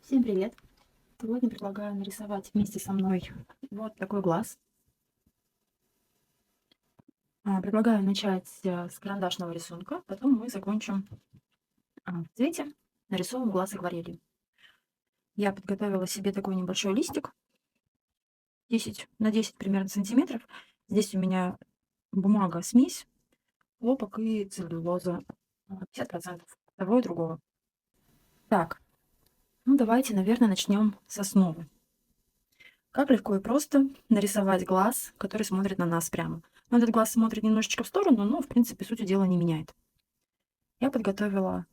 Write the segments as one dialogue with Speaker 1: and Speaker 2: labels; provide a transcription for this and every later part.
Speaker 1: Всем привет! Сегодня предлагаю нарисовать вместе со мной вот такой глаз. Предлагаю начать с карандашного рисунка, потом мы закончим в цвете, нарисуем глаз акварелью. Я подготовила себе такой небольшой листик, 10 на 10 примерно сантиметров. Здесь у меня бумага смесь, хлопок и целлюлоза, 50% того и другого. Так, ну давайте, наверное, начнем с основы. Как легко и просто нарисовать глаз, который смотрит на нас прямо. Но этот глаз смотрит немножечко в сторону, но, в принципе, сути дела не меняет. Я подготовила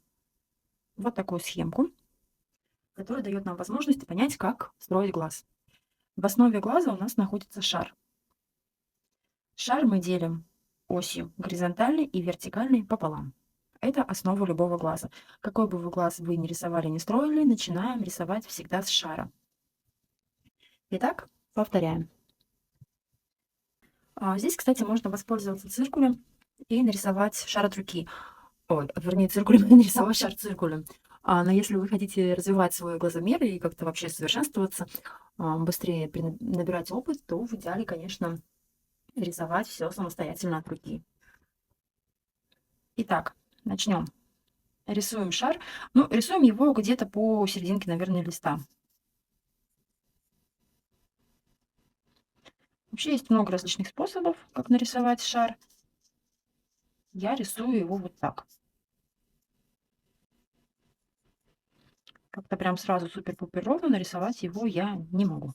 Speaker 1: вот такую схемку, которая дает нам возможность понять, как строить глаз. В основе глаза у нас находится шар. Шар мы делим осью горизонтальной и вертикальной пополам. Это основа любого глаза. Какой бы вы глаз вы ни рисовали, ни строили, начинаем рисовать всегда с шара. Итак, повторяем. Здесь, кстати, можно воспользоваться циркулем и нарисовать шар от руки. Ой, вернее, циркулем и нарисовать шар циркулем. Но если вы хотите развивать свой глазомер и как-то вообще совершенствоваться, быстрее набирать опыт, то в идеале, конечно, рисовать все самостоятельно от руки. Итак, начнем. Рисуем шар. Ну, рисуем его где-то по серединке, наверное, листа. Вообще есть много различных способов, как нарисовать шар. Я рисую его вот так. Как-то прям сразу супер-пупер ровно нарисовать его я не могу.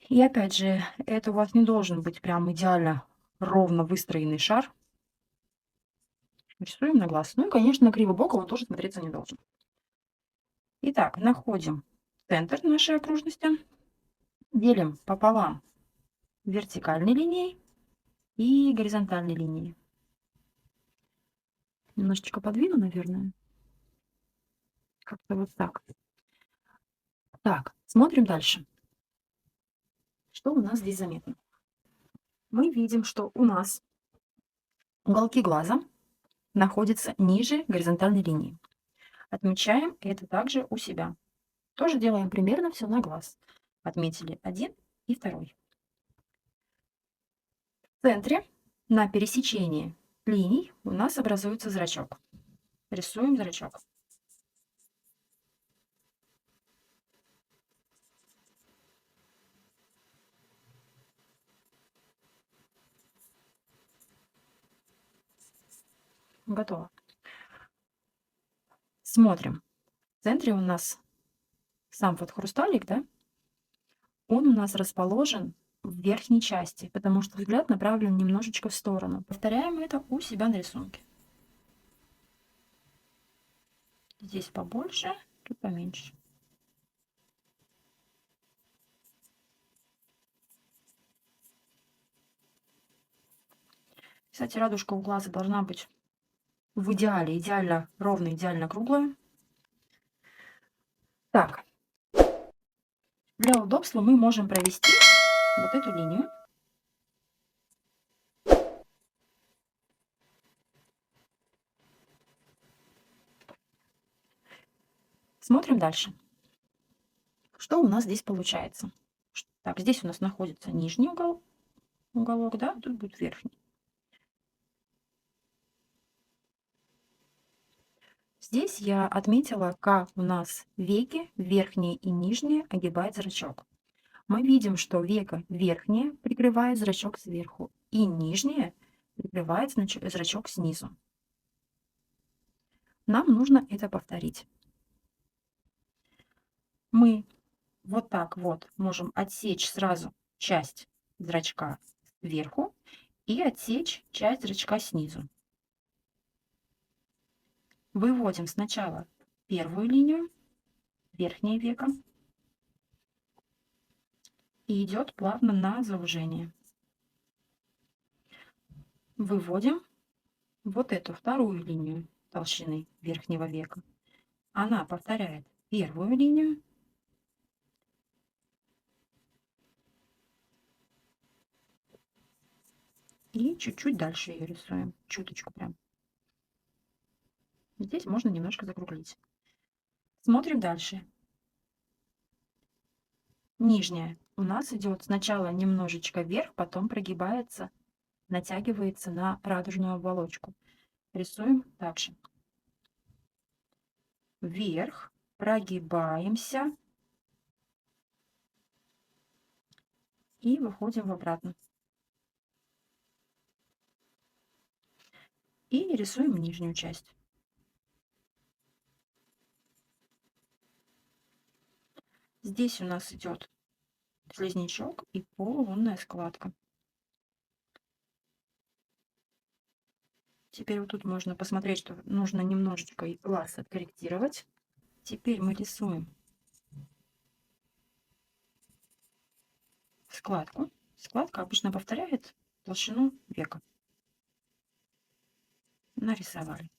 Speaker 1: И опять же, это у вас не должен быть прям идеально ровно выстроенный шар. Рисуем на глаз. Ну и, конечно, кривобоко он тоже смотреться не должен. Итак, находим центр нашей окружности, делим пополам вертикальной линией и горизонтальной линией. Немножечко подвину, наверное. Как-то вот так. Так, смотрим дальше. Что у нас здесь заметно? Мы видим, что у нас уголки глаза находятся ниже горизонтальной линии. Отмечаем это также у себя. Тоже делаем примерно все на глаз. Отметили один и второй. В центре на пересечении линий у нас образуется зрачок. Рисуем зрачок. Готово. Смотрим. В центре у нас сам вот хрусталик, да? Он у нас расположен в верхней части, потому что взгляд направлен немножечко в сторону. Повторяем это у себя на рисунке. Здесь побольше, тут поменьше. Кстати, радужка у глаза должна быть в идеале идеально ровная, идеально круглая. Так, для удобства мы можем провести вот эту линию. Смотрим дальше. Что у нас здесь получается? Так, здесь у нас находится нижний уголок, да, тут будет верхний. Здесь я отметила, как у нас веки, верхние и нижние, огибает зрачок. Мы видим, что века верхнее прикрывает зрачок сверху, и нижнее прикрывает зрачок снизу. Нам нужно это повторить. Мы вот так вот можем отсечь сразу часть зрачка сверху и отсечь часть зрачка снизу. Выводим сначала первую линию, верхнее веко, и идет плавно на заужение. Выводим вот эту вторую линию толщины верхнего века. Она повторяет первую линию. И чуть-чуть дальше ее рисуем, чуточку прям. Здесь можно немножко закруглить. Смотрим дальше. Нижняя у нас идет сначала немножечко вверх, потом прогибается, натягивается на радужную оболочку. Рисуем также. Вверх, прогибаемся и выходим в обратно. И рисуем нижнюю часть. Здесь у нас идет слизнячок и полулунная складка. Теперь вот тут можно посмотреть, что нужно немножечко и глаз откорректировать. Теперь мы рисуем складку. Складка обычно повторяет толщину века. Нарисовали.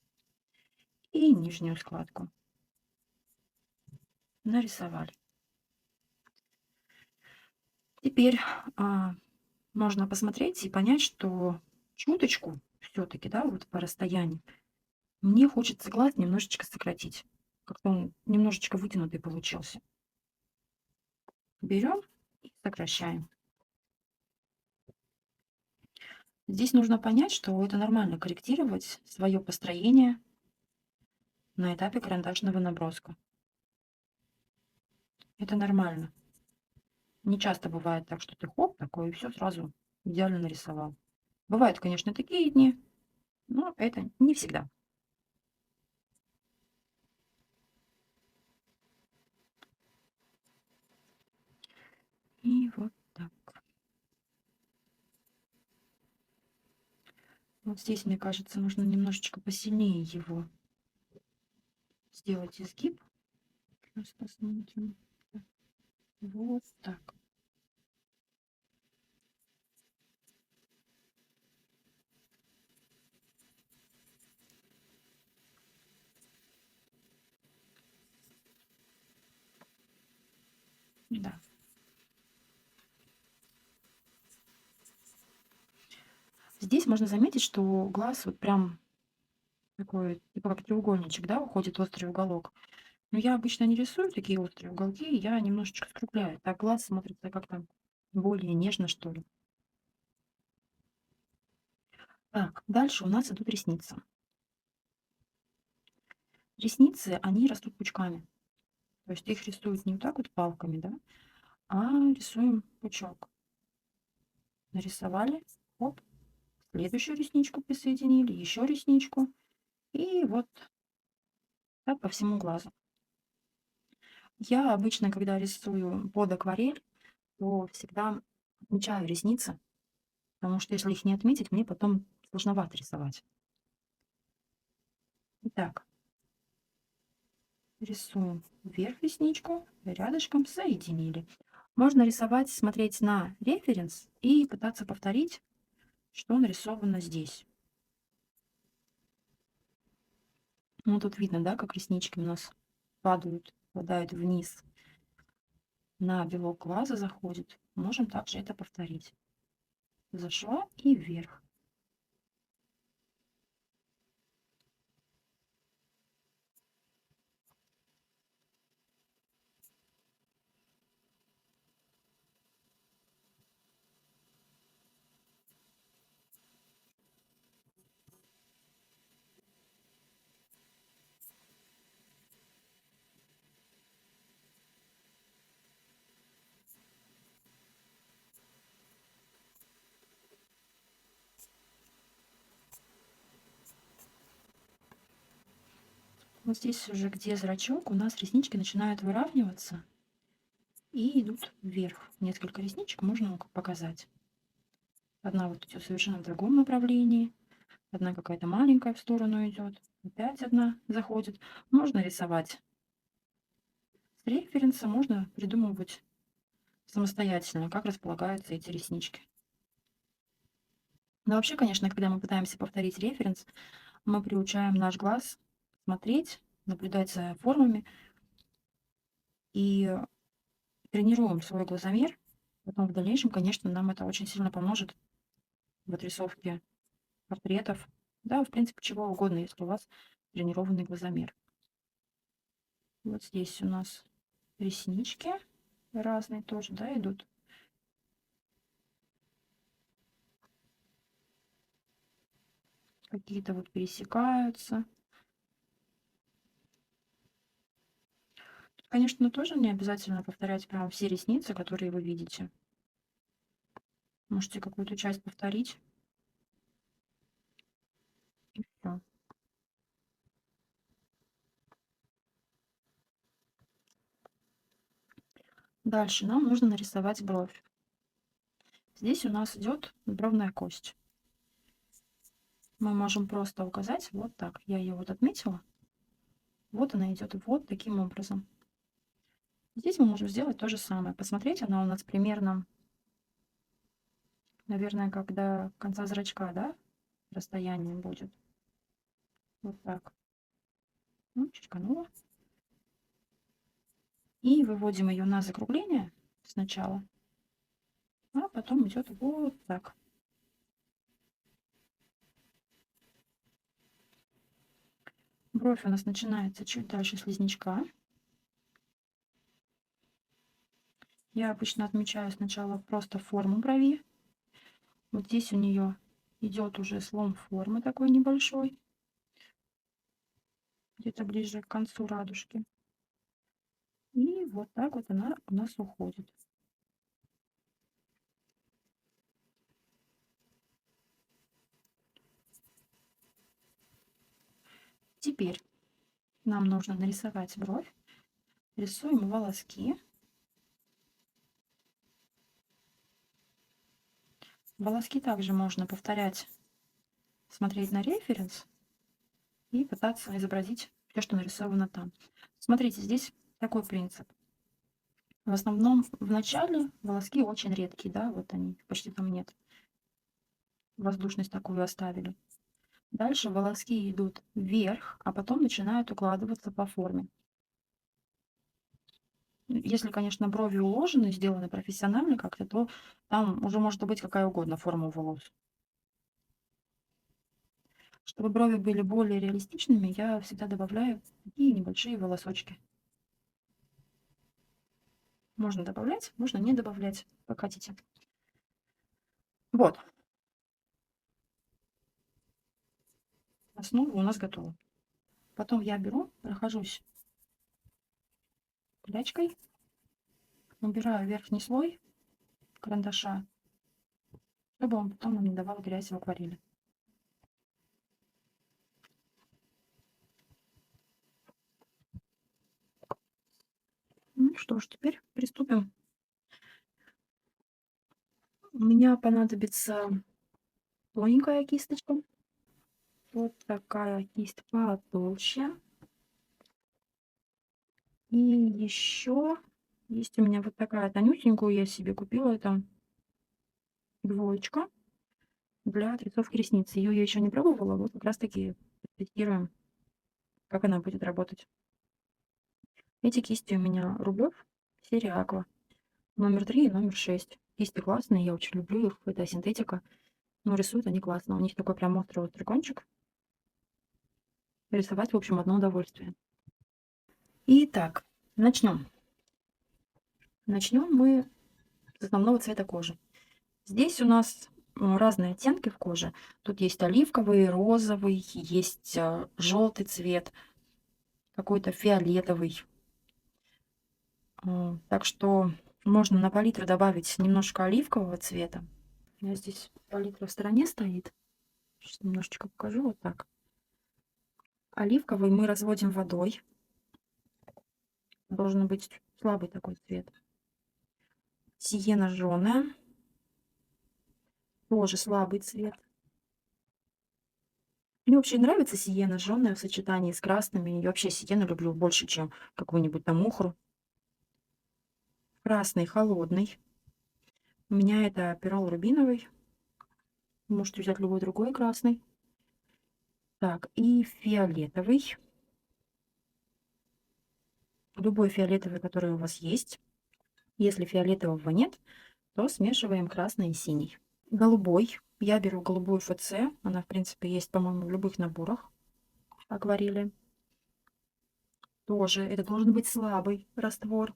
Speaker 1: И нижнюю складку. Нарисовали. Теперь можно посмотреть и понять, что чуточку все-таки, да, вот по расстоянию, мне хочется глаз немножечко сократить. Как-то он немножечко вытянутый получился. Берем и сокращаем. Здесь нужно понять, что это нормально корректировать свое построение на этапе карандашного наброска. Это нормально. Не часто бывает так, что ты хоп, такое, и все сразу идеально нарисовал. Бывают, конечно, такие дни, но это не всегда. И вот так. Вот здесь, мне кажется, нужно немножечко посильнее его сделать изгиб. Сейчас посмотрим. Вот так. Да. Здесь можно заметить, что глаз вот прям такой, типа как треугольничек, да, уходит острый уголок. Но я обычно не рисую такие острые уголки, я немножечко скругляю. Так глаз смотрится как-то более нежно, что ли. Так, дальше у нас идут ресницы. Ресницы, они растут пучками. То есть их рисуют не вот так вот палками, да, а рисуем пучок. Нарисовали, оп, следующую ресничку присоединили, еще ресничку. И вот так по всему глазу. Я обычно, когда рисую под акварель, то всегда отмечаю ресницы, потому что если их не отметить, мне потом сложновато рисовать. Итак, рисуем вверх ресничку, рядышком соединили. Можно рисовать, смотреть на референс и пытаться повторить, что нарисовано здесь. Ну, тут видно, да, как реснички у нас падают, попадают вниз, на белок глаза заходит. Можем также это повторить. Зашла и вверх. Вот здесь уже, где зрачок, у нас реснички начинают выравниваться и идут вверх. Несколько ресничек можно показать. Одна вот идет совершенно в другом направлении, одна какая-то маленькая в сторону идет, опять одна заходит. Можно рисовать с референса, можно придумывать самостоятельно, как располагаются эти реснички. Но вообще, конечно, когда мы пытаемся повторить референс, мы приучаем наш глаз смотреть, наблюдать за формами и тренируем свой глазомер. Потом в дальнейшем, конечно, нам это очень сильно поможет в отрисовке портретов, да, в принципе, чего угодно, если у вас тренированный глазомер. Вот здесь у нас реснички разные тоже, да, идут. Какие-то вот пересекаются. Конечно, тоже не обязательно повторять прям все ресницы, которые вы видите. Можете какую-то часть повторить. И всё. Дальше нам нужно нарисовать бровь. Здесь у нас идет бровная кость. Мы можем просто указать вот так. Я ее вот отметила. Вот она идет вот таким образом. Здесь мы можем сделать то же самое. Посмотреть, она у нас примерно, наверное, как до конца зрачка, да, расстояние будет. Вот так. Ну, чеканула. И выводим ее на закругление сначала, а потом идет вот так. Бровь у нас начинается чуть дальше слизнячка. Я обычно отмечаю сначала просто форму брови. Вот здесь у нее идет уже слом формы такой небольшой, где-то ближе к концу радужки. И вот так вот она у нас уходит. Теперь нам нужно нарисовать бровь. Рисуем волоски. Волоски также можно повторять, смотреть на референс и пытаться изобразить все, что нарисовано там. Смотрите, здесь такой принцип. В основном в начале волоски очень редкие, да, вот они, почти там нет. Воздушность такую оставили. Дальше волоски идут вверх, а потом начинают укладываться по форме. Если, конечно, брови уложены, сделаны профессионально как-то, то там уже может быть какая угодно форма у волос. Чтобы брови были более реалистичными, я всегда добавляю такие небольшие волосочки. Можно добавлять, можно не добавлять, как хотите. Вот. Основа у нас готова. Потом я беру, прохожусь клячкой, убираю верхний слой карандаша, чтобы он потом нам не давал грязь в акварели. Ну что ж, теперь приступим. У меня понадобится тоненькая кисточка. Вот такая кисть потолще. И еще есть у меня вот такая тонюсенькую, я себе купила, это двоечка для отрисовки ресниц. Ее я еще не пробовала, вот как раз таки тестируем, как она будет работать. Эти кисти у меня Рублев, серия Аква. Номер 3 и номер 6. Кисти классные, я очень люблю их, это синтетика. Но рисуют они классно. У них такой прям острый кончик. Рисовать, в общем, одно удовольствие. Итак, начнем. Начнем мы с основного цвета кожи. Здесь у нас разные оттенки в коже. Тут есть оливковый, розовый, есть желтый цвет, какой-то фиолетовый. Так что можно на палитру добавить немножко оливкового цвета. У меня здесь палитра в стороне стоит. Сейчас немножечко покажу вот так. Оливковый мы разводим водой. Должен быть слабый такой цвет. Сиена жженая. Тоже слабый цвет. Мне вообще нравится сиена жженая в сочетании с красными. И вообще сиену люблю больше, чем какую-нибудь там охру. Красный холодный. У меня это пирол рубиновый. Можете взять любой другой красный. Так, и фиолетовый. Любой фиолетовый, который у вас есть. Если фиолетового нет, то смешиваем красный и синий. Голубой. Я беру голубую ФЦ. Она, в принципе, есть, по-моему, в любых наборах акварели. тоже это должен быть слабый раствор.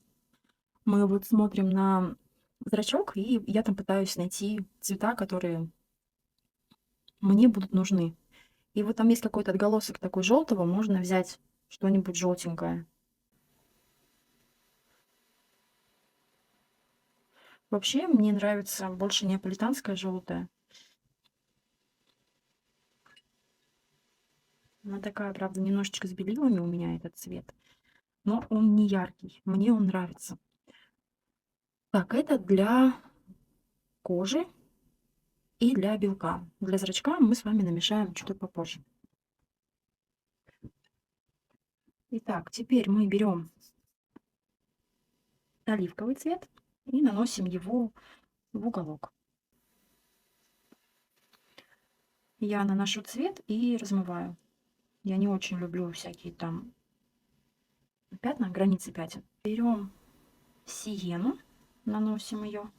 Speaker 1: Мы вот смотрим на зрачок, и я там пытаюсь найти цвета, которые мне будут нужны. И вот там есть какой-то отголосок такой желтого, можно взять что-нибудь желтенькое. Вообще мне нравится больше неаполитанское желтое. Она такая, правда, немножечко с белилами у меня этот цвет, но он не яркий, мне он нравится. Так, это для кожи и для белка. Для зрачка мы с вами намешаем чуть попозже. Итак, теперь мы берем оливковый цвет и наносим его в уголок. Я наношу цвет и размываю. Я не очень люблю всякие там пятна, границы пятен. Берем сиену, наносим ее.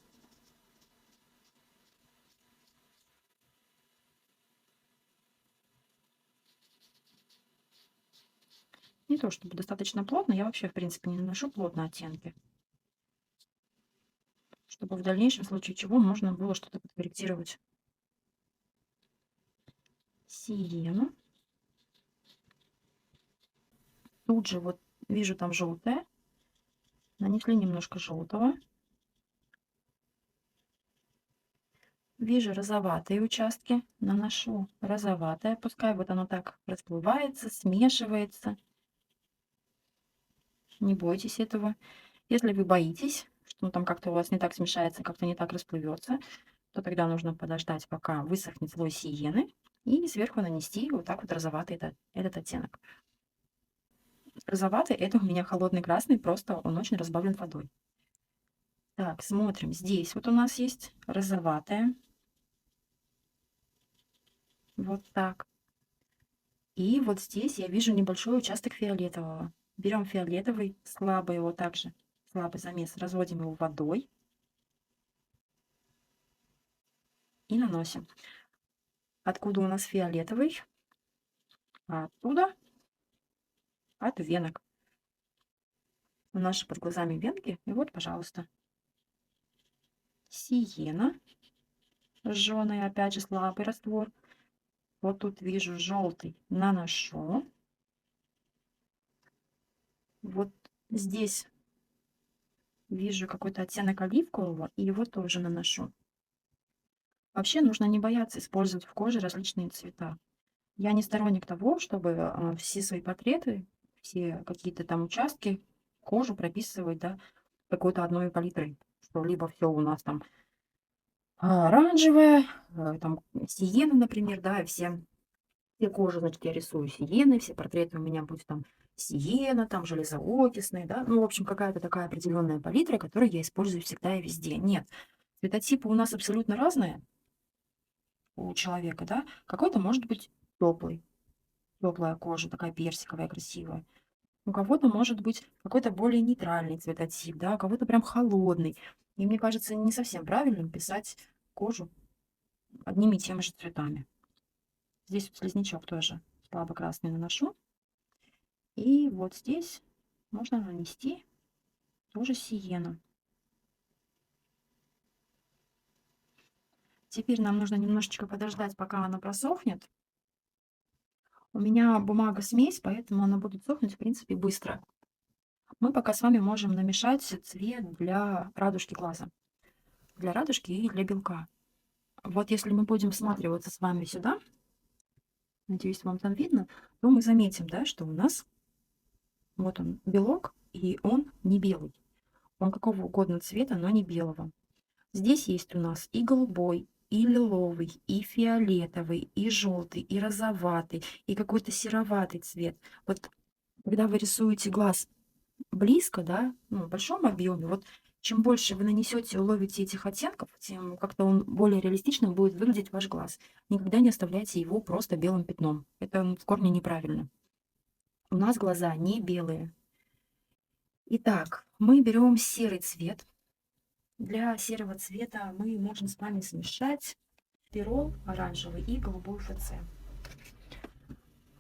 Speaker 1: Не то чтобы достаточно плотно, я вообще, в принципе, не наношу плотно оттенки. Чтобы в дальнейшем, в случае чего, можно было что-то подкорректировать. Сиену. Тут же вот вижу там желтое. Нанесли немножко желтого. Вижу розоватые участки. Наношу розоватое. Пускай вот оно так расплывается, смешивается. Не бойтесь этого. Если вы боитесь, что там как-то у вас не так смешается, как-то не так расплывется, то тогда нужно подождать, пока высохнет слой сиены, и сверху нанести вот так вот розоватый этот оттенок. Розоватый — это у меня холодный красный, просто он очень разбавлен водой. Так, смотрим. Здесь вот у нас есть розоватое. Вот так. И вот здесь я вижу небольшой участок фиолетового. Берем фиолетовый, слабый его также, слабый замес, разводим его водой и наносим. Откуда у нас фиолетовый? Оттуда, от венок. У нас же под глазами венки. И вот, пожалуйста, сиена, жженый, опять же, слабый раствор. Вот тут вижу желтый, наношу. Вот здесь вижу какой-то оттенок оливкового, и его тоже наношу. Вообще нужно не бояться использовать в коже различные цвета. Я не сторонник того, чтобы все свои портреты, все какие-то там участки, кожу прописывать, да, какой-то одной палитрой. Что либо все у нас там оранжевое, там сиена, например, да, и все кожи, значит, я рисую сиеной, все портреты у меня будут там сиена, там железоокисные, да, ну, в общем, какая-то такая определенная палитра, которую я использую всегда и везде. Нет, цветотипы у нас абсолютно разные у человека, да, какой-то может быть теплый, теплая кожа, такая персиковая, красивая. У кого-то может быть какой-то более нейтральный цветотип, да, у кого-то прям холодный. И мне кажется, не совсем правильным писать кожу одними и теми же цветами. Здесь вот слизнячок тоже слабо красный наношу. И вот здесь можно нанести тоже сиену. Теперь нам нужно немножечко подождать, пока она просохнет. У меня бумага смесь, поэтому она будет сохнуть, в принципе, быстро. Мы пока с вами можем намешать цвет для радужки глаза. Для радужки и для белка. Вот если мы будем всматриваться с вами сюда, надеюсь, вам там видно, то мы заметим, да, что у нас вот он белок, и он не белый. Он какого угодно цвета, но не белого. Здесь есть у нас и голубой, и лиловый, и фиолетовый, и желтый, и розоватый, и какой-то сероватый цвет. Вот когда вы рисуете глаз близко, да, ну, в большом объеме, вот чем больше вы нанесете и уловите этих оттенков, тем как-то он более реалистично будет выглядеть ваш глаз. Никогда не оставляйте его просто белым пятном. Это в корне неправильно. У нас глаза не белые. Итак, мы берем серый цвет. Для серого цвета мы можем с вами смешать пирол оранжевый и голубой ФЦ.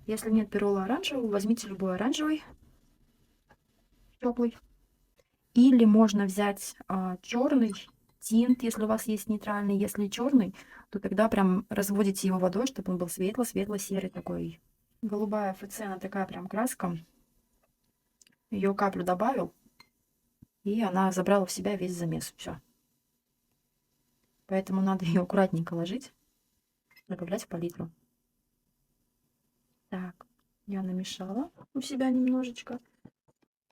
Speaker 1: Если нет пирола оранжевого, возьмите любой оранжевый. теплый. Или можно взять черный тинт, если у вас есть нейтральный. Если черный, то тогда прям разводите его водой, чтобы он был светло-светло-серый такой. Голубая ФЦ, она такая прям краска. Ее каплю добавил, и она забрала в себя весь замес. Все. Поэтому надо ее аккуратненько ложить, добавлять в палитру. Так, я намешала у себя немножечко.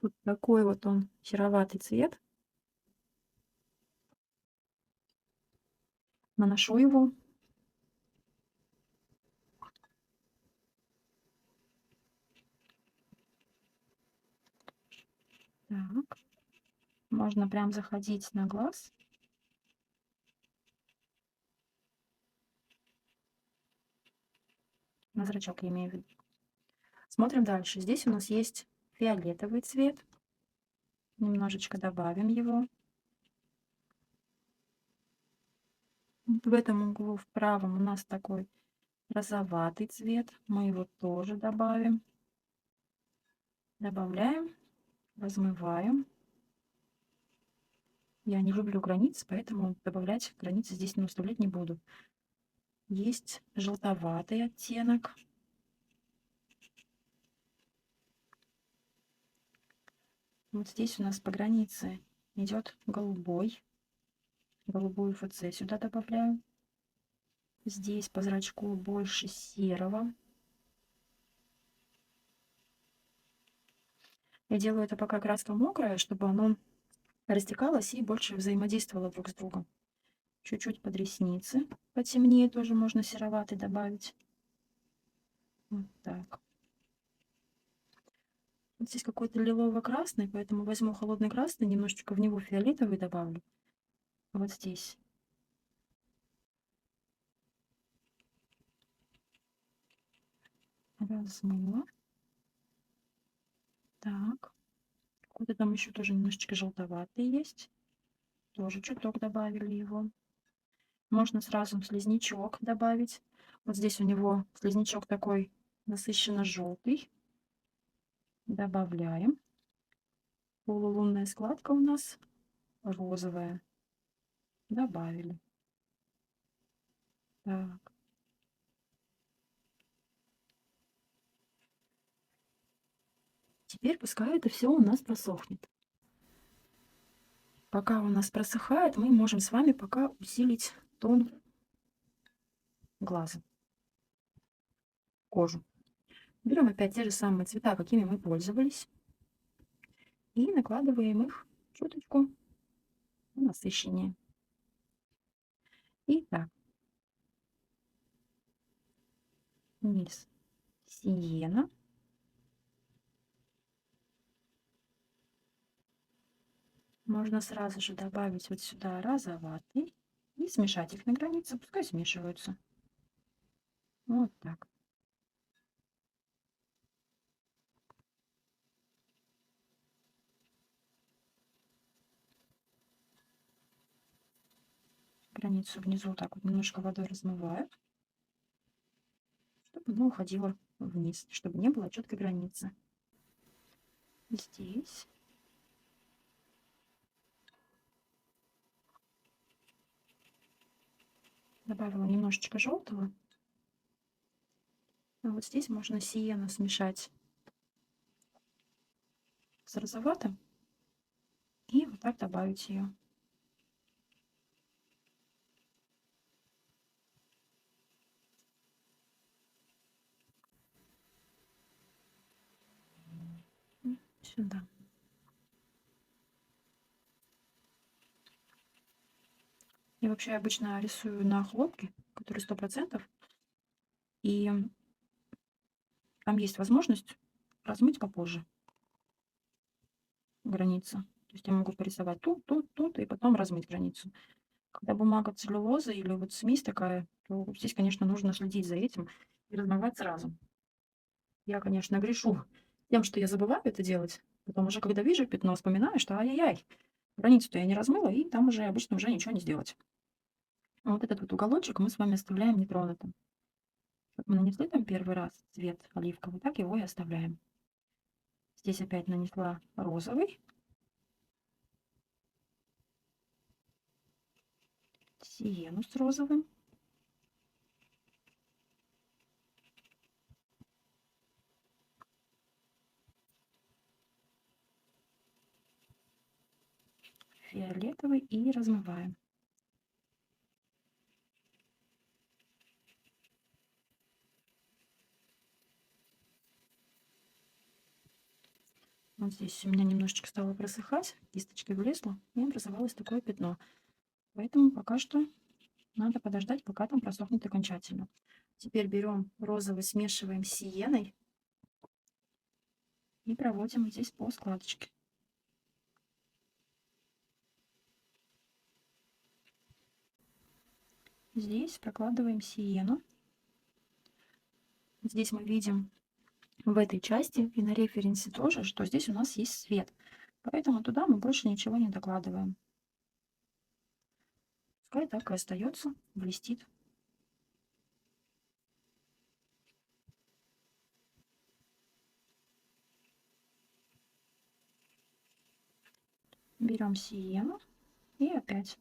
Speaker 1: Вот такой вот он сероватый цвет. Наношу его. Так. Можно прям заходить на глаз. На зрачок я имею в виду. Смотрим дальше. Здесь у нас есть фиолетовый цвет. Немножечко добавим его. Вот в этом углу в правом у нас такой розоватый цвет. Мы его тоже добавим. Добавляем, размываем. Я не люблю границ, поэтому добавлять границы здесь не оставлять не буду. Есть желтоватый оттенок. Вот здесь у нас по границе идет голубой. Голубую ФЦ сюда добавляю. Здесь по зрачку больше серого. Я делаю это пока краска мокрая, чтобы оно растекалось и больше взаимодействовало друг с другом. Чуть-чуть под ресницы потемнее тоже можно сероватый добавить. Вот так. Вот здесь какой-то лилово-красный, поэтому возьму холодный красный, немножечко в него фиолетовый добавлю. Вот здесь. Размыла. Так. Какой-то там еще тоже немножечко желтоватый есть. Тоже чуток добавили его. Можно сразу слизнячок добавить. Вот здесь у него слизнячок такой насыщенно желтый. Добавляем. Полулунная складка у нас розовая. Добавили. Так. Теперь пускай это все у нас просохнет. Пока у нас просыхает, мы можем с вами пока усилить тон глаза, кожу. Берем опять те же самые цвета, какими мы пользовались, и накладываем их чуточку насыщеннее. Итак, низ сиена. Можно сразу же добавить вот сюда розоватый и смешать их на границе, пускай смешиваются. Вот так. Границу внизу так вот немножко водой размываю, чтобы оно уходило вниз, чтобы не было четкой границы. Здесь. Добавила немножечко желтого. А вот здесь можно сиену смешать с розоватым и вот так добавить ее. Сюда. Я вообще обычно рисую на хлопке, который 100%. И там есть возможность размыть попозже границу. То есть я могу порисовать тут, тут, тут, и потом размыть границу. Когда бумага целлюлоза или вот смесь такая, то здесь, конечно, нужно следить за этим и размывать сразу. Я, конечно, грешу тем, что я забываю это делать. Потом уже, когда вижу пятно, вспоминаю, что ай-яй-яй, границу-то я не размыла, и там уже обычно уже ничего не сделать. Вот этот вот уголочек мы с вами оставляем нетронутым. Вот мы нанесли там первый раз цвет оливковый, так его и оставляем. Здесь опять нанесла розовый. Сиену с розовым. Фиолетовый и размываем. Вот здесь у меня немножечко стало просыхать, кисточкой влезла, и образовалось такое пятно. Поэтому пока что надо подождать, пока там просохнет окончательно. Теперь берем розовый, смешиваем с сиеной и проводим здесь по складочке. Здесь прокладываем сиену. Здесь мы видим в этой части и на референсе тоже, что здесь у нас есть свет. Поэтому туда мы больше ничего не докладываем. Пускай так и остается, блестит. Берем сиену и опять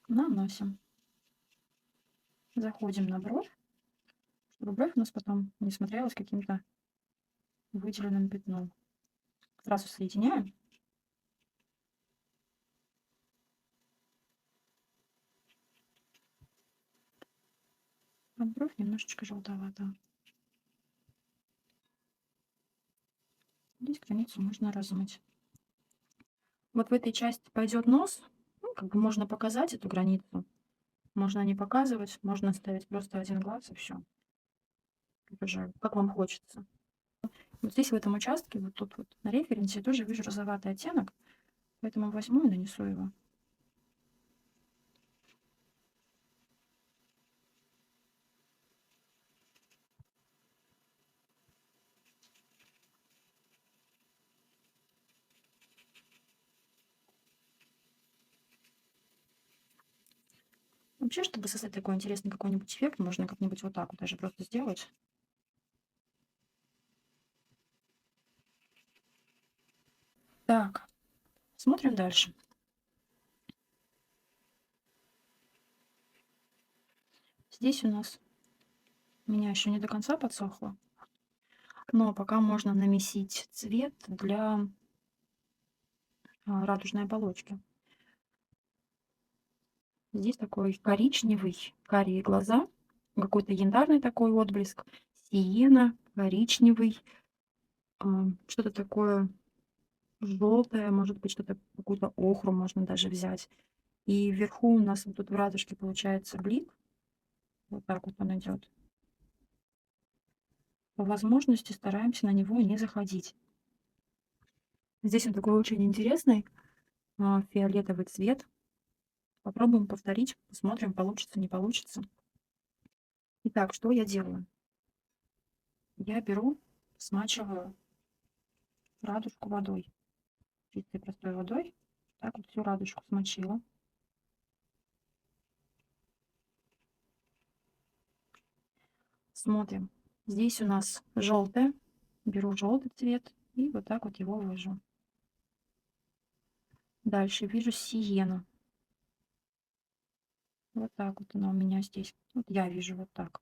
Speaker 1: наносим. Заходим на бровь, чтобы бровь у нас потом не смотрелась каким-то выделенным пятном. Сразу соединяем. А бровь немножечко желтовата. Здесь границу можно размыть. Вот в этой части пойдет нос. Ну, как бы можно показать эту границу. Можно не показывать, можно ставить просто один глаз и все. Уже как вам хочется. Вот здесь в этом участке, вот тут вот на референсе тоже вижу розоватый оттенок, поэтому возьму и нанесу его. Вообще, чтобы создать такой интересный какой-нибудь эффект, можно как-нибудь вот так вот даже просто сделать. Так, смотрим дальше. Здесь у нас у меня еще не до конца подсохло, но пока можно намесить цвет для радужной оболочки. Здесь такой коричневый, карие глаза, какой-то янтарный такой отблеск, сиена, коричневый, что-то такое желтое, может быть, что-то, какую-то охру можно даже взять. И вверху у нас вот тут в радужке получается блик. Вот так вот он идет. По возможности стараемся на него не заходить. Здесь он такой очень интересный, фиолетовый цвет. Попробуем повторить, посмотрим, получится, не получится. Итак, что я делаю? Я беру, смачиваю радужку водой. Чистой простой водой. Так вот всю радужку смочила. Смотрим. Здесь у нас желтое. Беру желтый цвет и вот так вот его ввожу. Дальше вижу сиену. Вот так вот она у меня здесь. Вот я вижу вот так.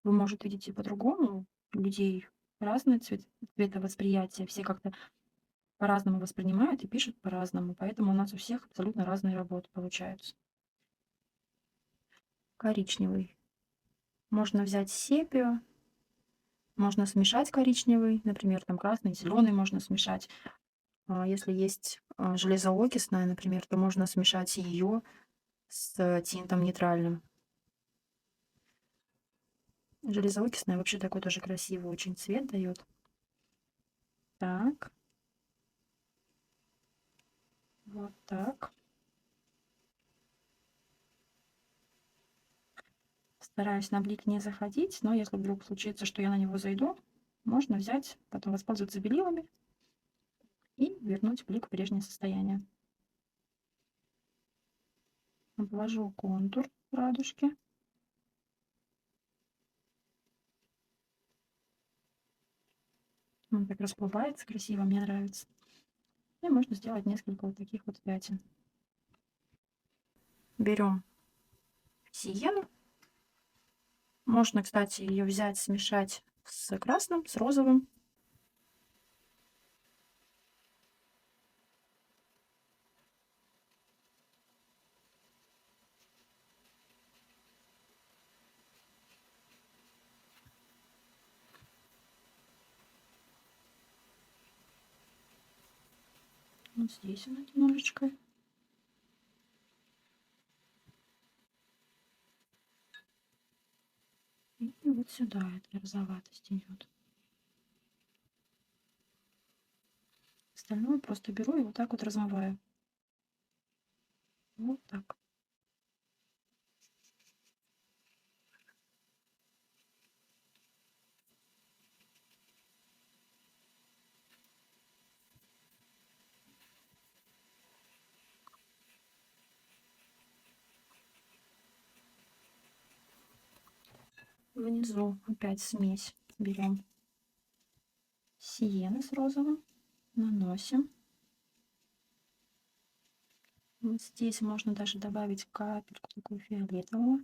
Speaker 1: Вы, может, видите по-другому. У людей разное цветовосприятие. Все как-то по-разному воспринимают и пишут по-разному. Поэтому у нас у всех абсолютно разные работы получаются. Коричневый. Можно взять сепию. Можно смешать коричневый. Например, там красный, зеленый можно смешать. Если есть железоокисная, например, то можно смешать ее с тинтом нейтральным. Железоокисная вообще такой тоже красивый очень цвет дает. Так. Вот так. Стараюсь на блик не заходить, но если вдруг случится, что я на него зайду, можно взять, потом воспользоваться белилами и вернуть блик в прежнее состояние. Обвожу контур радужки. Он так расплывается красиво, мне нравится. И можно сделать несколько вот таких вот пятен. Берем сиену. Можно, кстати, ее взять, смешать с красным, с розовым. Вот здесь она немножечко. И вот сюда эта розоватость идет. Остальное просто беру и вот так вот размываю. Вот так. Внизу опять смесь берем сиены с розовым, наносим. Вот здесь можно даже добавить капельку такую фиолетового.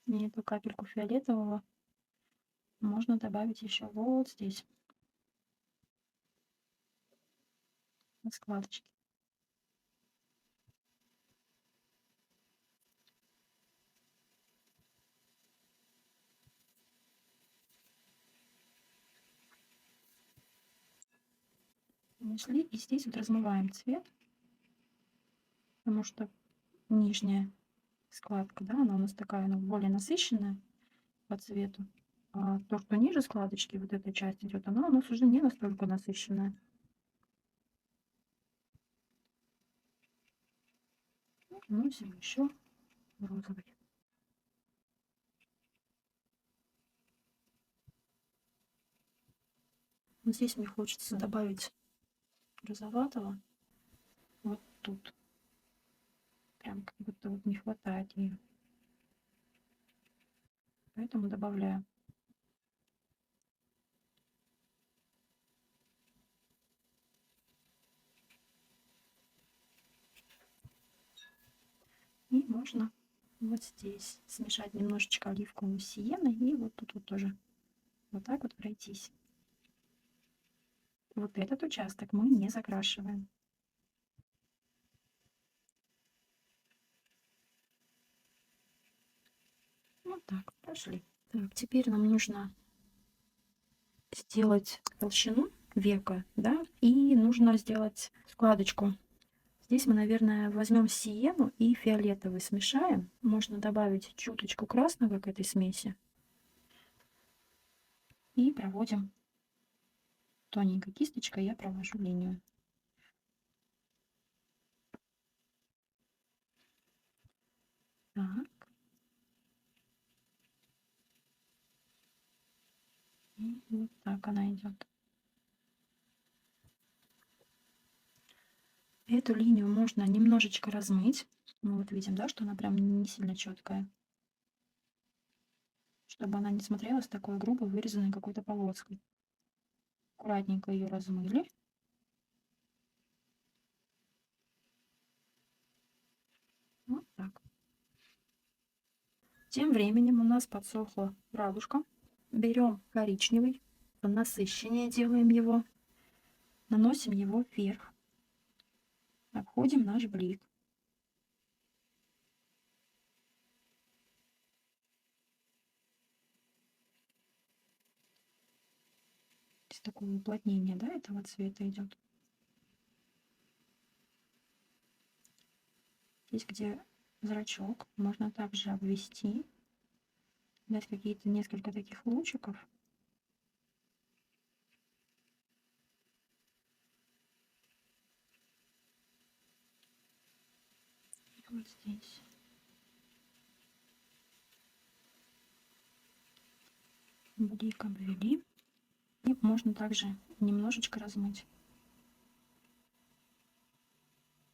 Speaker 1: И эту капельку фиолетового можно добавить еще вот здесь, на складочке. Нанесли и здесь вот размываем цвет, потому что нижняя складка, да, она у нас такая, она более насыщенная по цвету. А то, что ниже складочки, вот эта часть идет, она у нас уже не настолько насыщенная. Наносим еще розовый. Вот здесь мне хочется добавить розоватого. Вот тут. Прям как будто вот не хватает ее. Поэтому добавляю. И можно вот здесь смешать немножечко оливкового сиены и вот тут вот тоже вот так вот пройтись. Вот этот участок мы не закрашиваем. Вот так, прошли. Так, теперь нам нужно сделать толщину века, да, и нужно сделать складочку. Здесь мы, наверное, возьмем сиену и фиолетовый смешаем. Можно добавить чуточку красного к этой смеси. И проводим тоненькой кисточкой, я провожу линию. Так. И вот так она идет. Эту линию можно немножечко размыть. Мы вот видим, да, что она прям не сильно четкая. Чтобы она не смотрелась такой грубо вырезанной какой-то полоской. Аккуратненько ее размыли. Вот так. Тем временем у нас подсохла радужка. Берем коричневый, насыщеннее делаем его, наносим его вверх, обходим наш блик. Здесь такое уплотнение, да, этого цвета идет. Здесь, где зрачок, можно также обвести, дать какие-то несколько таких лучиков. Вот здесь. Блик обвели. И можно также немножечко размыть,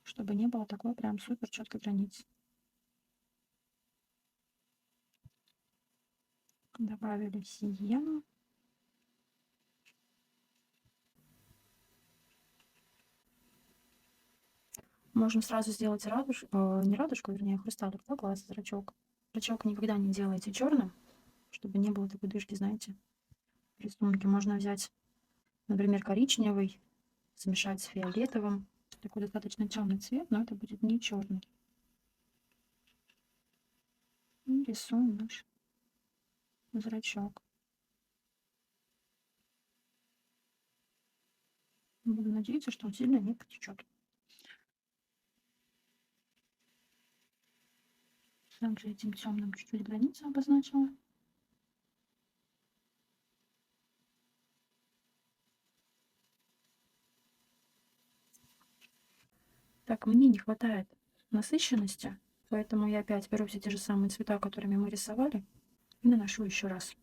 Speaker 1: чтобы не было такой прям супер четкой границы. Добавили сиену. Можно сразу сделать не радужку, вернее, хрусталик, да, глаз, зрачок. Зрачок никогда не делайте черным, чтобы не было такой дырки, знаете, в рисунке. Можно взять, например, коричневый, смешать с фиолетовым. Такой достаточно темный цвет, но это будет не черный. И рисуем наш зрачок. Буду надеяться, что он сильно не потечет. Также этим темным чуть-чуть границу обозначила. Так, мне не хватает насыщенности, поэтому я опять беру все те же самые цвета, которыми мы рисовали, и наношу еще раз.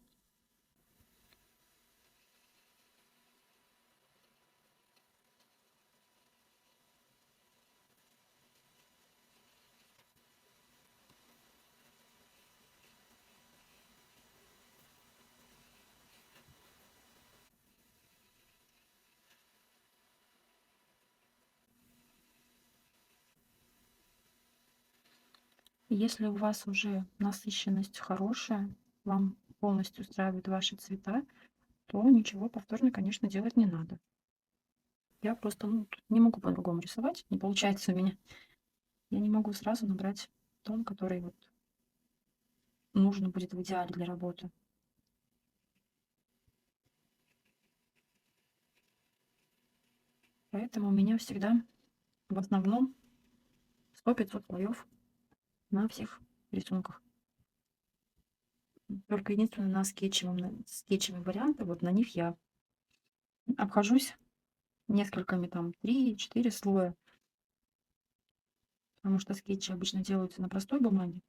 Speaker 1: Если у вас уже насыщенность хорошая, вам полностью устраивают ваши цвета, то ничего повторно, конечно, делать не надо. Я просто не могу по-другому рисовать, не получается у меня. Я не могу сразу набрать тон, который вот нужно будет в идеале для работы. Поэтому у меня всегда в основном 100-500 слоев на всех рисунках. Только единственное на скетчевые варианты, вот на них я обхожусь несколькими, там, 3-4 слоя. Потому что скетчи обычно делаются на простой бумаге,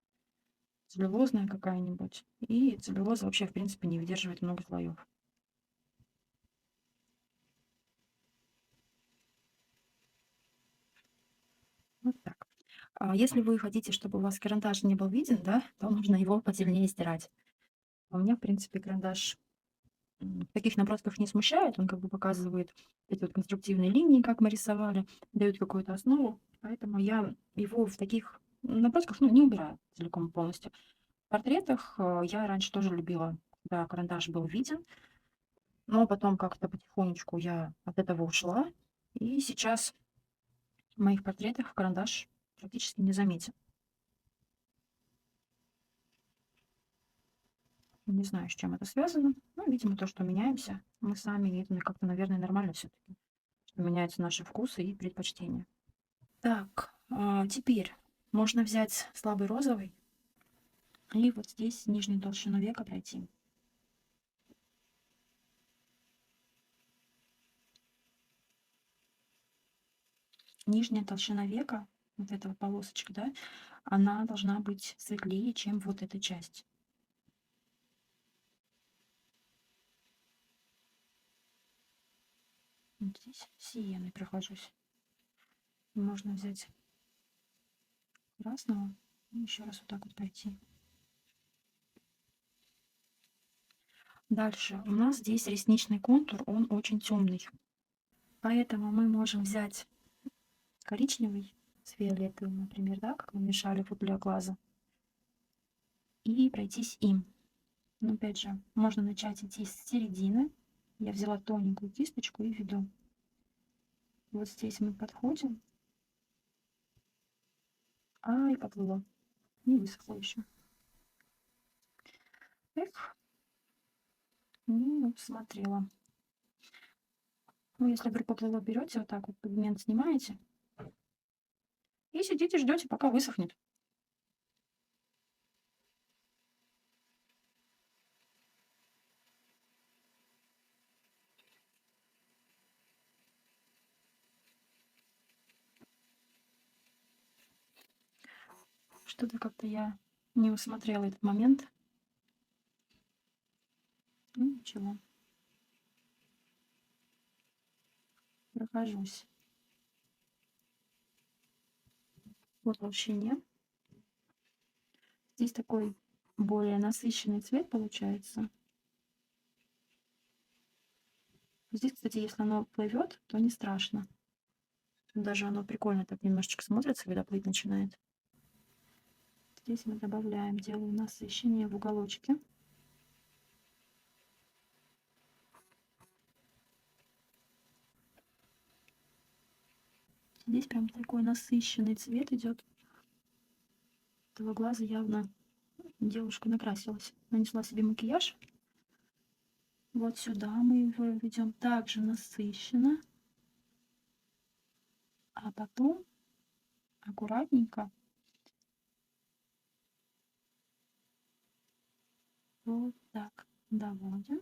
Speaker 1: целлюлозная какая-нибудь. И целлюлоза вообще, в принципе, не выдерживает много слоев. Вот так. Если вы хотите, чтобы у вас карандаш не был виден, да, то нужно его посильнее стирать. У меня, в принципе, карандаш в таких набросках не смущает. Он как бы показывает эти вот конструктивные линии, как мы рисовали, дает какую-то основу. Поэтому я его в таких набросках, не убираю целиком и полностью. В портретах я раньше тоже любила, когда карандаш был виден, но потом как-то потихонечку я от этого ушла. И сейчас в моих портретах карандаш практически не заметен. Не знаю, с чем это связано. Ну, видимо, то, что меняемся мы сами, и это как-то, наверное, нормально все-таки, что меняются наши вкусы и предпочтения. Так, теперь можно взять слабый розовый и вот здесь нижнюю толщину века пройти. Нижняя толщина века, вот эта вот полосочка, да, она должна быть светлее, чем вот эта часть. Вот здесь сиеной прохожусь. Можно взять красного и еще раз вот так вот пройти. Дальше у нас здесь ресничный контур, он очень темный. Поэтому мы можем взять коричневый с фиолетовым, например, да, как мы мешали вот для глаза, и пройтись им. Но опять же, можно начать идти с середины. Я взяла тоненькую кисточку и веду. Вот здесь мы подходим. И поплыло. Не высохло еще. Эх. Смотрела. Если вдруг поплыло, берете вот так вот пигмент, снимаете и сидите, ждете, пока высохнет. Что-то как-то я не усмотрела этот момент. Ничего. Прохожусь по толщине. Здесь такой более насыщенный цвет получается. Здесь, кстати, если оно плывет, то не страшно. Даже оно прикольно так немножечко смотрится, когда плыть начинает. Здесь мы добавляем, делаем насыщение в уголочке. Здесь прям такой насыщенный цвет идет. Этого глаза явно девушка накрасилась. Нанесла себе макияж. Вот сюда мы его ведем также насыщенно. А потом аккуратненько вот так доводим.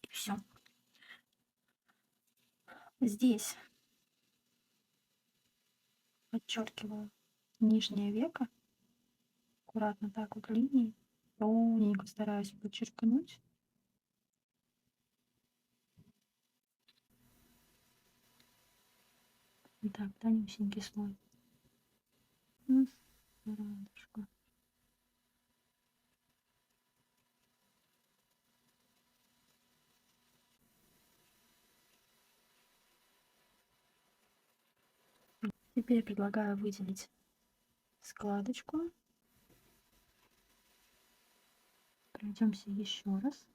Speaker 1: И все. Здесь подчеркиваю нижнее веко. Аккуратно так вот линией. Тоненько стараюсь подчеркнуть. И так, тонюсенький слой. Радужка. Теперь предлагаю выделить складочку. Пройдемся еще раз.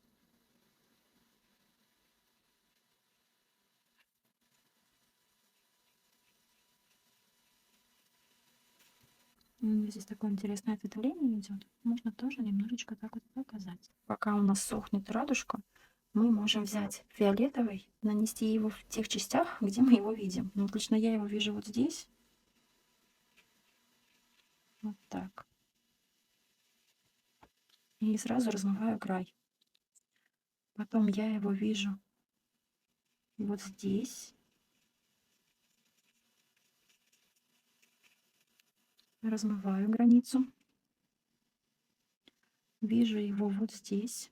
Speaker 1: Здесь такое интересное ответвление идет. Можно тоже немножечко так вот показать. Пока у нас сохнет радужка, мы можем взять фиолетовый, нанести его в тех частях, где мы его видим. Ну, вот лично я его вижу вот здесь. Вот так. И сразу размываю край. Потом я его вижу вот здесь. Размываю границу. Вижу его вот здесь.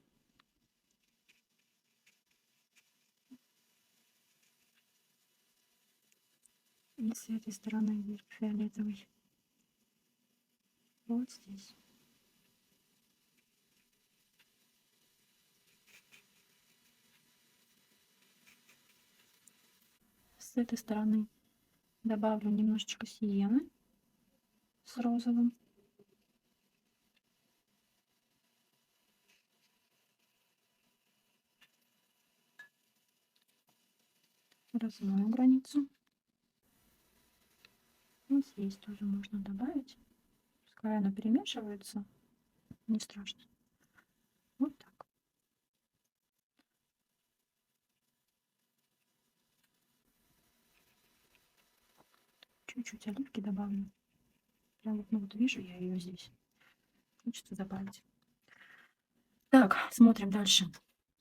Speaker 1: И с этой стороны вижу фиолетовый. Вот здесь. С этой стороны добавлю немножечко сиены с розовым. Размою границу. Вот здесь тоже можно добавить. Пускай она перемешивается. Не страшно. Вот так. Чуть-чуть оливки добавлю. Прям вот, ну вот вижу я ее здесь. Хочется добавить. Так, смотрим дальше.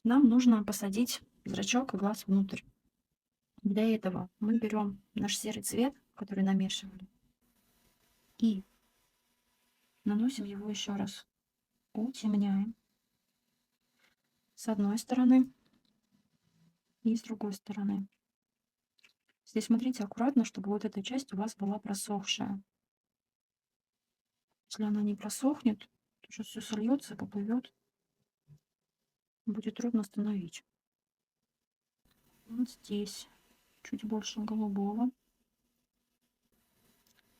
Speaker 1: Нам нужно посадить зрачок и глаз внутрь. Для этого мы берем наш серый цвет, который намешивали, и наносим его еще раз. Утемняем с одной стороны и с другой стороны. Здесь смотрите аккуратно, чтобы вот эта часть у вас была просохшая. Если она не просохнет, то сейчас все сольется, поплывет. Будет трудно остановить. Вот здесь чуть больше голубого.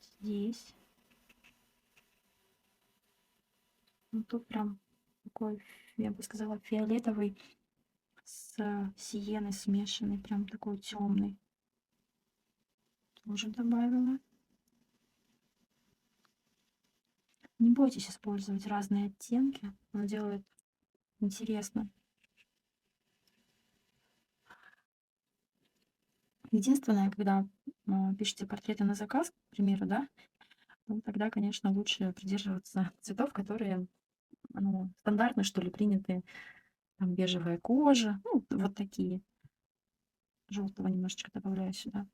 Speaker 1: Здесь. Вот тут прям такой, я бы сказала, фиолетовый с сиеной смешанный, прям такой темный. Тоже добавила. Не бойтесь использовать разные оттенки, он делает интересно. Единственное, когда пишете портреты на заказ, к примеру, да, ну, тогда, конечно, лучше придерживаться цветов, которые, ну, стандартно, что ли, приняты. Там бежевая кожа, ну, вот такие. Желтого немножечко добавляю сюда.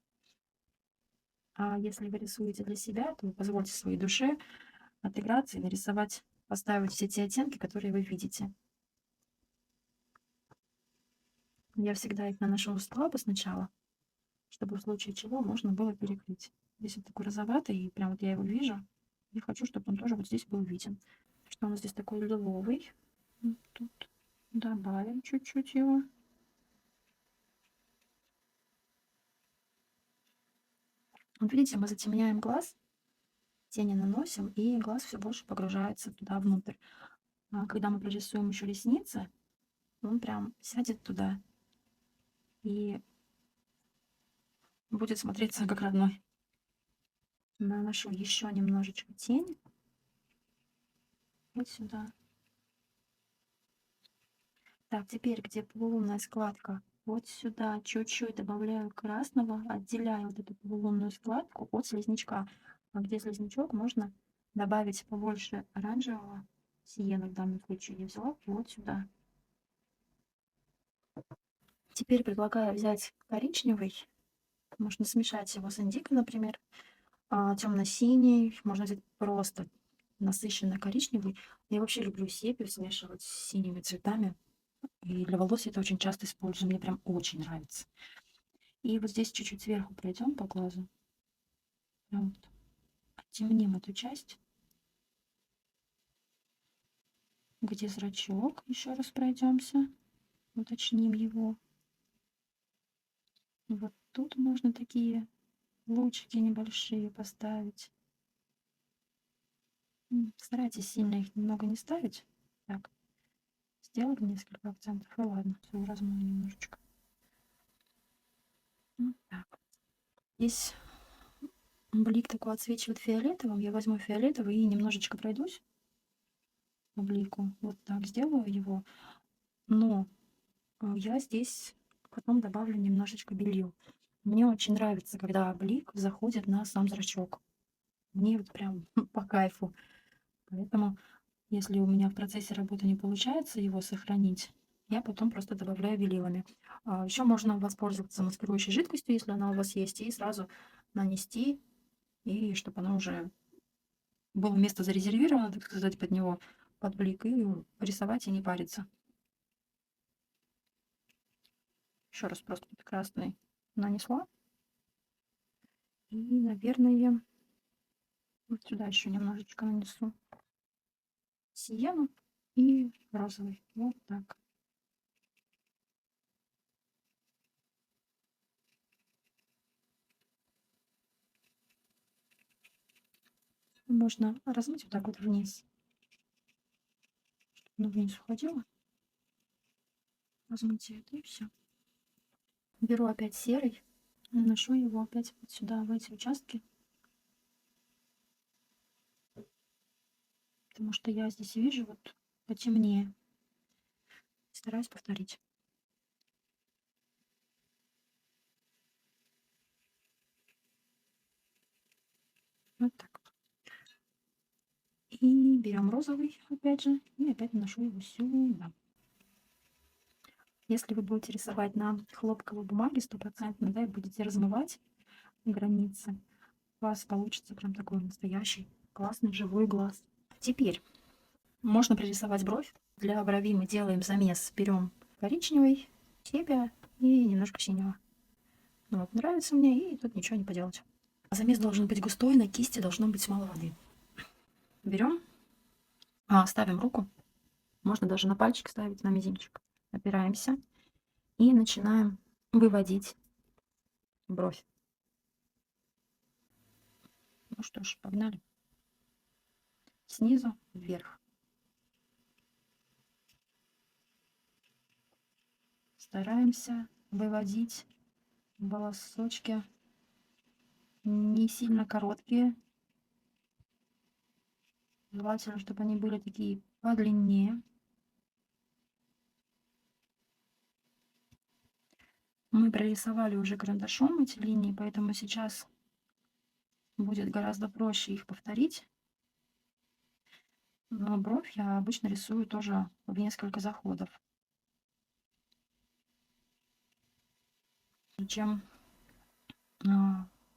Speaker 1: А если вы рисуете для себя, то позвольте своей душе отыграться и нарисовать, поставить все те оттенки, которые вы видите. Я всегда их наношу слабо сначала, чтобы в случае чего можно было перекрыть. Здесь вот такой розоватый, и прям вот я его вижу. И хочу, чтобы он тоже вот здесь был виден. Что у нас здесь такой лиловый. Вот тут добавим чуть-чуть его. Вот видите, мы затемняем глаз, тени наносим, и глаз все больше погружается туда внутрь. А когда мы прорисуем еще ресницы, он прям сядет туда и будет смотреться как родной. Наношу еще немножечко тени вот сюда. Так, теперь, где полулунная складка, вот сюда чуть-чуть добавляю красного, отделяю вот эту полулунную складку от слизнячка. А где слизнячок, можно добавить побольше оранжевого, сиена в данном случае я взяла, вот сюда. Теперь предлагаю взять коричневый, можно смешать его с индиго, например, темно-синий, можно взять просто насыщенно коричневый. Я вообще люблю сепию смешивать с синими цветами. И для волос я это очень часто использую, мне прям очень нравится. И вот здесь чуть-чуть сверху пройдем по глазу. Вот. Оттемним эту часть. Где зрачок, еще раз пройдемся. Уточним его. Вот тут можно такие лучики небольшие поставить. Старайтесь сильно их немного не ставить. Так, сделать несколько акцентов. И ладно, все, размою немножечко. Вот так. Здесь блик такой отсвечивает фиолетовым. Я возьму фиолетовый и немножечко пройдусь по блику. Вот так сделаю его. Но я здесь потом добавлю немножечко белил. Мне очень нравится, когда блик заходит на сам зрачок. Мне вот прям по кайфу. Поэтому, если у меня в процессе работы не получается его сохранить, я потом просто добавляю белилами. Еще можно воспользоваться маскирующей жидкостью, если она у вас есть, и сразу нанести, и чтобы она уже было место зарезервировано, так сказать, под него, под блик, и рисовать и не париться. Еще раз просто красный нанесла. И, наверное, вот сюда еще немножечко нанесу сиену и розовый. Вот так. Можно размыть вот так вот вниз. Ну, вниз уходила. Размытие это и все. Беру опять серый, наношу его опять вот сюда, в эти участки. Потому что я здесь вижу вот потемнее. Стараюсь повторить. Вот так. И берем розовый, опять же, и опять наношу его сюда. Если вы будете рисовать на хлопковой бумаге 100%, да, и будете размывать границы, у вас получится прям такой настоящий классный живой глаз. Теперь можно пририсовать бровь. Для брови мы делаем замес. Берем коричневый, сепия и немножко синего. Ну, вот, нравится мне, и тут ничего не поделать. Замес должен быть густой, на кисти должно быть мало воды. Берем, ставим руку. Можно даже на пальчик ставить, на мизинчик. Опираемся и начинаем выводить бровь. Ну что ж, погнали. Снизу вверх. Стараемся выводить волосочки не сильно короткие. Желательно, чтобы они были такие подлиннее. Мы прорисовали уже карандашом эти линии, поэтому сейчас будет гораздо проще их повторить. Но бровь я обычно рисую тоже в несколько заходов. Чем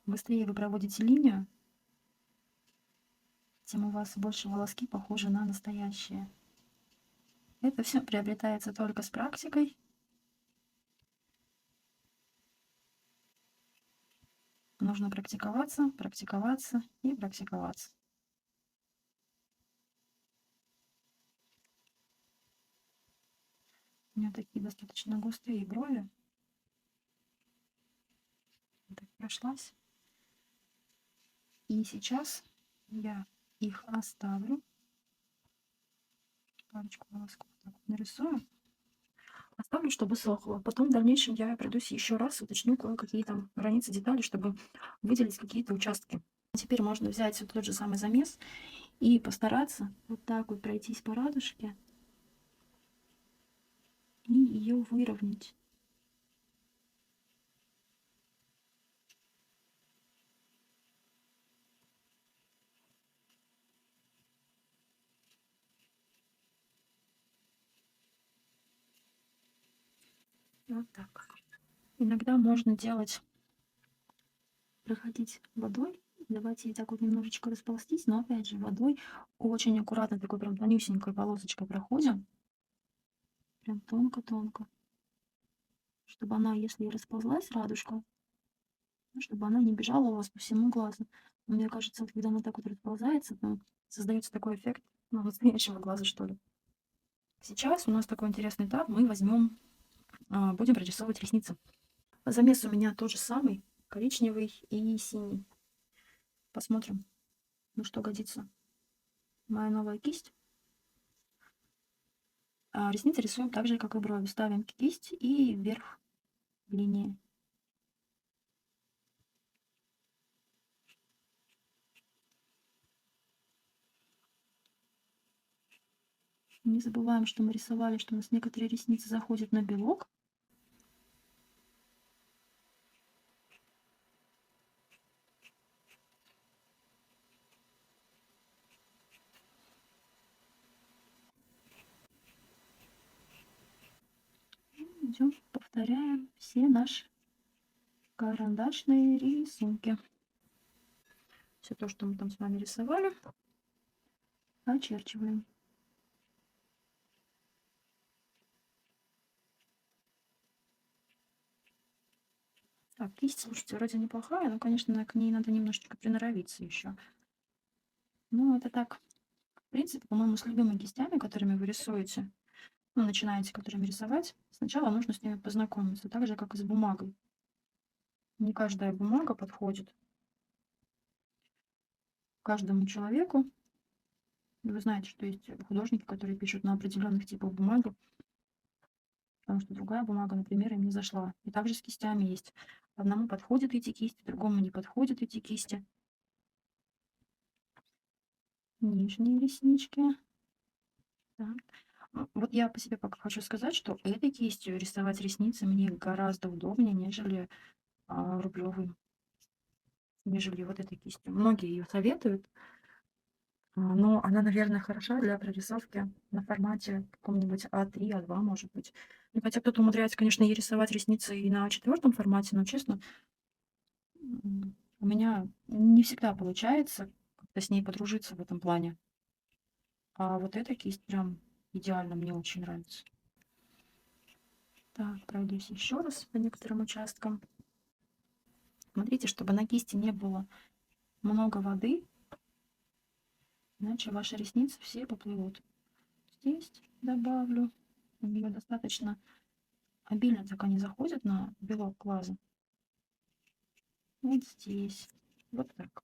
Speaker 1: быстрее вы проводите линию, тем у вас больше волоски похожи на настоящие. Это все приобретается только с практикой. Нужно практиковаться, практиковаться и практиковаться. У меня такие достаточно густые брови. Так прошлась. И сейчас я их оставлю. Парочку волосков так вот нарисую. Оставлю, чтобы сохло. Потом в дальнейшем я пройдусь еще раз, уточню кое-какие там границы, детали, чтобы выделить какие-то участки. Теперь можно взять вот тот же самый замес и постараться вот так вот пройтись по радужке и ее выровнять. Вот так. Иногда можно делать, проходить водой, давать ей так вот немножечко расползтись, но опять же водой очень аккуратно, такой прям тонюсенькой полосочкой проходим, прям тонко-тонко, чтобы она, если и расползлась радужка, ну, чтобы она не бежала у вас по всему глазу. Но мне кажется, вот когда она так вот расползается, то создается такой эффект, ну, настоящего глаза, что ли. Сейчас у нас такой интересный этап. Мы возьмем, будем прорисовывать ресницы. Замес у меня тот же самый, коричневый и синий. Посмотрим, ну что годится. Моя новая кисть. Ресницы рисуем так же, как и брови. Ставим кисть и вверх линии. Не забываем, что мы рисовали, что у нас некоторые ресницы заходят на белок. Идем, повторяем все наши карандашные рисунки. Все то, что мы там с вами рисовали, очерчиваем. Так, кисть, слушайте, вроде неплохая, но, конечно, к ней надо немножечко приноровиться еще. Ну, это так, в принципе, по-моему, с любыми кистями, которыми вы рисуете, ну, начинаете которыми рисовать, сначала нужно с ними познакомиться, так же, как и с бумагой. Не каждая бумага подходит каждому человеку. Вы знаете, что есть художники, которые пишут на определенных типах бумаги, потому что другая бумага, например, им не зашла. И также с кистями есть. Одному подходят эти кисти, другому не подходят эти кисти. Нижние реснички. Так. Вот я по себе пока хочу сказать, что этой кистью рисовать ресницы мне гораздо удобнее, нежели рублевой, нежели вот этой кистью. Многие ее советуют, но она, наверное, хороша для прорисовки на формате каком-нибудь А3, А2, может быть. Ну, хотя кто-то умудряется, конечно, ей рисовать ресницы и на четвертом формате, но, честно, у меня не всегда получается как-то с ней подружиться в этом плане. А вот эта кисть прям идеально, мне очень нравится. Так, пройдусь еще раз по некоторым участкам. Смотрите, чтобы на кисти не было много воды, иначе ваши ресницы все поплывут. Здесь добавлю. У нее достаточно обильно так они заходят на белок глаза. Вот здесь. Вот так.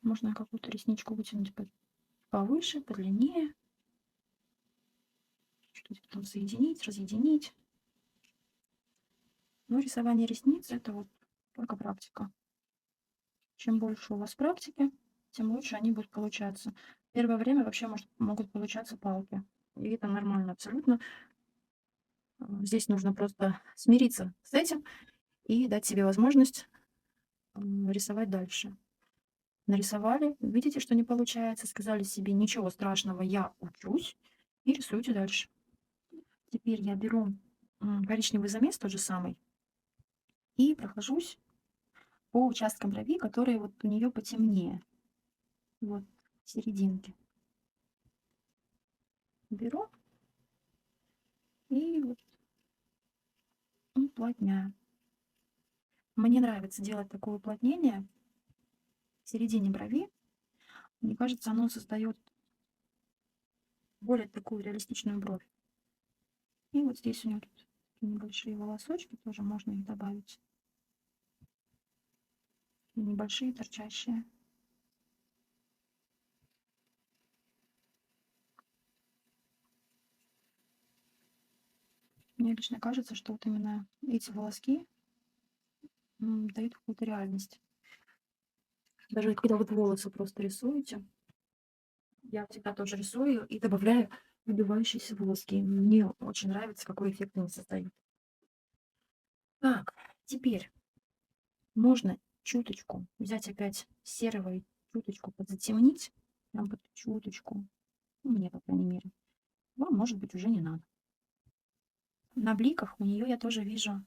Speaker 1: Можно какую-то ресничку вытянуть повыше, подлиннее. Что-то там соединить, разъединить. Но рисование ресниц это вот только практика. Чем больше у вас практики, тем лучше они будут получаться. Первое время вообще могут получаться палки. И это нормально абсолютно. Здесь нужно просто смириться с этим и дать себе возможность рисовать дальше. Нарисовали, видите, что не получается, сказали себе, ничего страшного, я учусь, и рисуйте дальше. Теперь я беру коричневый замес, тот же самый, и прохожусь по участкам брови, которые вот у нее потемнее. Вот, в серединке. Беру и вот уплотняю. Мне нравится делать такое уплотнение в середине брови. Мне кажется, оно создает более такую реалистичную бровь. И вот здесь у нее тут такие небольшие волосочки, тоже можно их добавить. И небольшие торчащие. Мне лично кажется, что вот именно эти волоски дают какую-то реальность. Даже когда вот волосы просто рисуете, я всегда тоже рисую и добавляю выбивающиеся волоски. Мне очень нравится, какой эффект они создают. Так, теперь можно чуточку взять опять серого и чуточку подзатемнить, прям под чуточку, ну, мне, по крайней мере. Вам, может быть, уже не надо. На бликах у нее я тоже вижу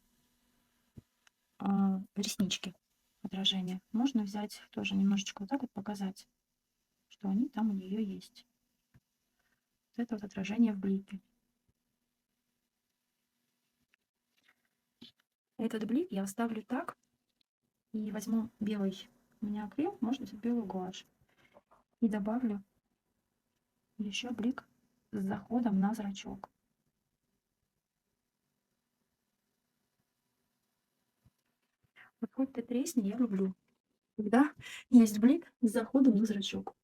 Speaker 1: реснички отражения. Можно взять тоже немножечко вот так вот показать, что они там у нее есть. Вот это вот отражение в блике. Этот блик я оставлю так и возьму белый у меня акрил, можно взять белую гуашь, и добавлю еще блик с заходом на зрачок. Вот хоть ты тресни, я люблю, когда есть блик с заходом на зрачок.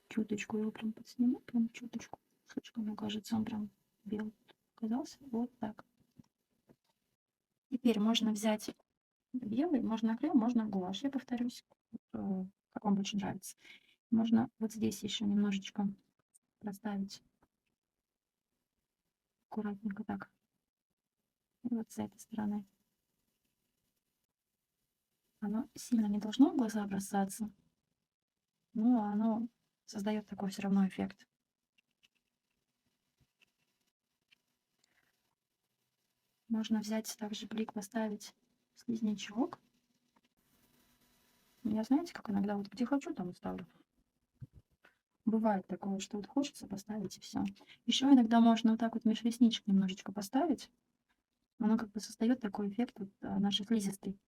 Speaker 1: Чуточку его прям подсниму, прям чуточку. Слишком, мне кажется, он прям белый оказался. Вот так. Теперь можно взять белый, можно акрил, можно гуашь. Я повторюсь, как вам больше нравится. Можно вот здесь еще немножечко проставить аккуратненько так. И вот с этой стороны. Оно сильно не должно в глаза бросаться, но оно создает такой все равно эффект. Можно взять также блик, поставить слизнячок. Я, знаете, как иногда вот где хочу, там и ставлю. Бывает такое, что вот хочется поставить и все. Еще иногда можно вот так вот меж ресничек немножечко поставить. Оно как бы создает такой эффект вот, нашей слизистой,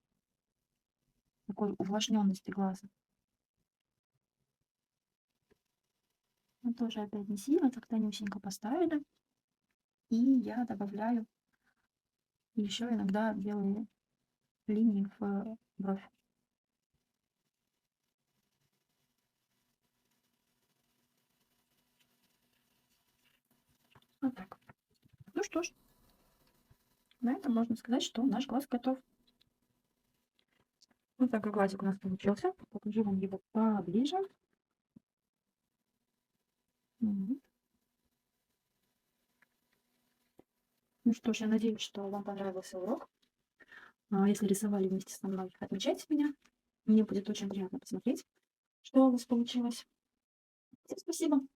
Speaker 1: такой увлажненности глаза. Но тоже опять не сильно, так тонюсенько поставили. И я добавляю еще иногда белые линии в бровь. Вот так. Ну что ж, на этом можно сказать, что наш глаз готов. Вот такой глазик у нас получился. Покажу вам его поближе. Мгм. Ну что ж, я надеюсь, что вам понравился урок. Если рисовали вместе со мной, отмечайте меня. Мне будет очень приятно посмотреть, что у вас получилось. Всем спасибо.